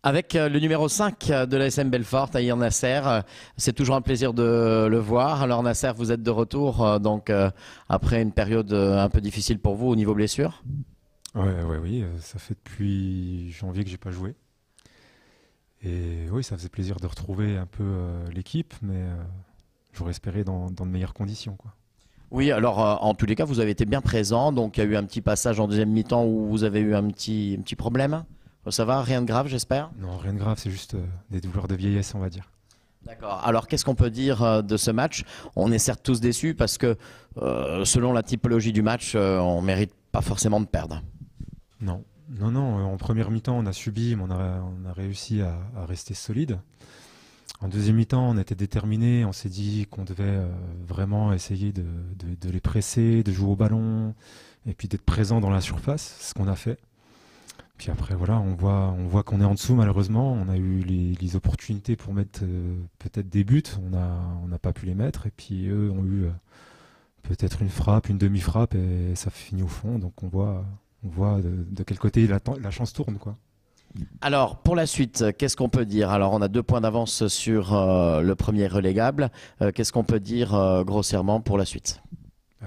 Avec le numéro 5 de l'ASM Belfort, Tahir Nasser, c'est toujours un plaisir de le voir. Alors Nasser, vous êtes de retour après une période un peu difficile pour vous au niveau blessure. Oui, ça fait depuis janvier que j'ai pas joué. Et oui, ça faisait plaisir de retrouver un peu l'équipe, mais j'aurais espéré dans de meilleures conditions, quoi. Oui, alors en tous les cas, vous avez été bien présent. Donc il y a eu un petit passage en deuxième mi-temps où vous avez eu un petit problème. Ça va, rien de grave, j'espère? Non, rien de grave, c'est juste des douleurs de vieillesse, on va dire. D'accord. Alors qu'est-ce qu'on peut dire de ce match? On est certes tous déçus parce que selon la typologie du match, on mérite pas forcément de perdre. Non, en première mi-temps, on a subi, mais on a réussi à rester solide. En deuxième mi-temps, on était déterminés, on s'est dit qu'on devait vraiment essayer de les presser, de jouer au ballon, et puis d'être présent dans la surface, ce qu'on a fait. Puis après, voilà, on voit qu'on est en dessous, malheureusement. On a eu les opportunités pour mettre peut-être des buts, on n'a pas pu les mettre, et puis eux ont eu peut-être une frappe, une demi-frappe, et ça finit au fond, donc on voit de quel côté la chance tourne, quoi. Alors pour la suite, qu'est-ce qu'on peut dire? Alors on a 2 points d'avance sur le premier relégable. Qu'est-ce qu'on peut dire grossièrement pour la suite?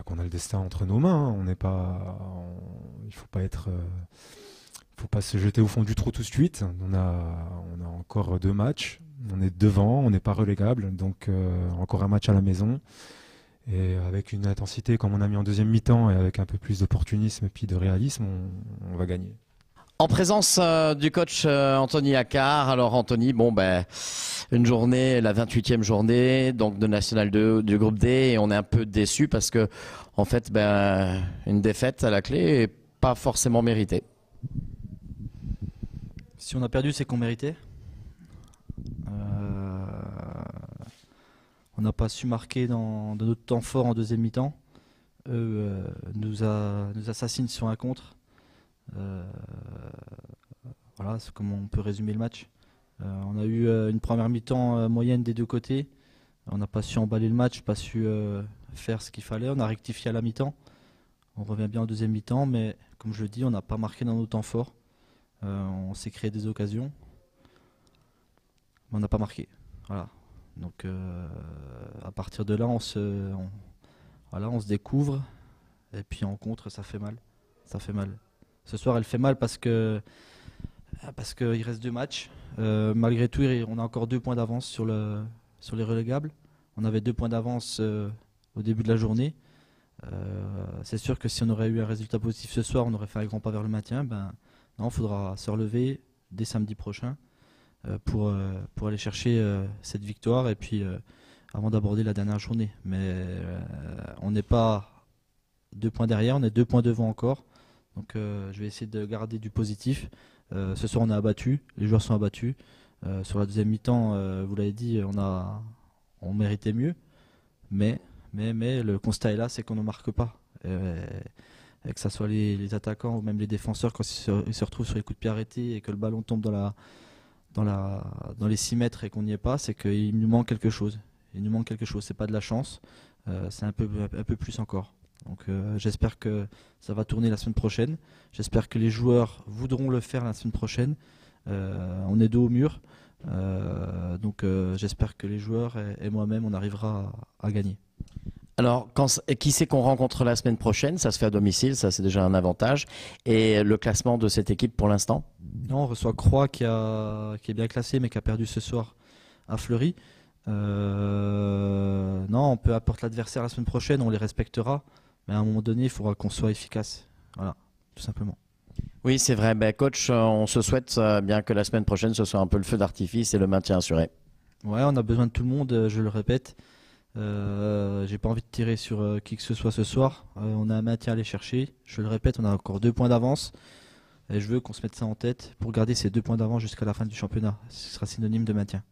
Qu'on a le destin entre nos mains, hein. On n'est pas, il faut pas se jeter au fond du trou tout de suite. On a encore 2 matchs, on est devant, on n'est pas relégable, donc encore un match à la maison. Et avec une intensité comme on a mis en deuxième mi-temps et avec un peu plus d'opportunisme et puis de réalisme, on va gagner. En présence du coach Anthony Accard. Alors Anthony, une journée, la 28e journée donc de National 2 du groupe D, et on est un peu déçu parce que en fait une défaite à la clé est pas forcément méritée. Si on a perdu, c'est qu'on méritait. On n'a pas su marquer dans notre temps fort en deuxième mi-temps. Eux nous assassinent sur un contre. Voilà, c'est comme on peut résumer le match. On a eu une première mi-temps moyenne des deux côtés. On n'a pas su emballer le match, pas su faire ce qu'il fallait. On a rectifié à la mi-temps. On revient bien en deuxième mi-temps, mais comme je le dis, on n'a pas marqué dans nos temps forts. On s'est créé des occasions, mais on n'a pas marqué. Voilà. Donc à partir de là, on se découvre. Et puis en contre, ça fait mal. Ça fait mal. Ce soir, elle fait mal parce qu'il reste 2 matchs. Malgré tout, on a encore 2 points d'avance sur les relégables. On avait 2 points d'avance au début de la journée. C'est sûr que si on aurait eu un résultat positif ce soir, on aurait fait un grand pas vers le maintien. Non, il faudra se relever dès samedi prochain pour aller chercher cette victoire et puis avant d'aborder la dernière journée. Mais on n'est pas 2 points derrière, on est 2 points devant encore. Donc je vais essayer de garder du positif. Ce soir on est abattu, les joueurs sont abattus. Sur la deuxième mi-temps, vous l'avez dit, on méritait mieux. Mais le constat est là, c'est qu'on ne marque pas. Et que ce soit les attaquants ou même les défenseurs, quand ils se retrouvent sur les coups de pied arrêtés et que le ballon tombe dans les 6 mètres et qu'on n'y est pas, c'est qu'il nous manque quelque chose. Il nous manque quelque chose, c'est pas de la chance, c'est un peu plus encore. Donc j'espère que ça va tourner la semaine prochaine. J'espère que les joueurs voudront le faire la semaine prochaine. On est dos au mur. Donc j'espère que les joueurs et moi-même, on arrivera à gagner. Alors, qui c'est qu'on rencontre la semaine prochaine? Ça se fait à domicile, ça c'est déjà un avantage. Et le classement de cette équipe pour l'instant? Non, on reçoit Croix qui est bien classé mais qui a perdu ce soir à Fleury. Non, peu importe l'adversaire la semaine prochaine, on les respectera. Mais à un moment donné, il faudra qu'on soit efficace. Voilà, tout simplement. Oui, c'est vrai. Coach, on se souhaite bien que la semaine prochaine, ce soit un peu le feu d'artifice et le maintien assuré. Ouais, on a besoin de tout le monde, je le répète. J'ai pas envie de tirer sur qui que ce soit ce soir. On a un maintien à aller chercher. Je le répète, on a encore 2 points d'avance. Et je veux qu'on se mette ça en tête pour garder ces 2 points d'avance jusqu'à la fin du championnat. Ce sera synonyme de maintien.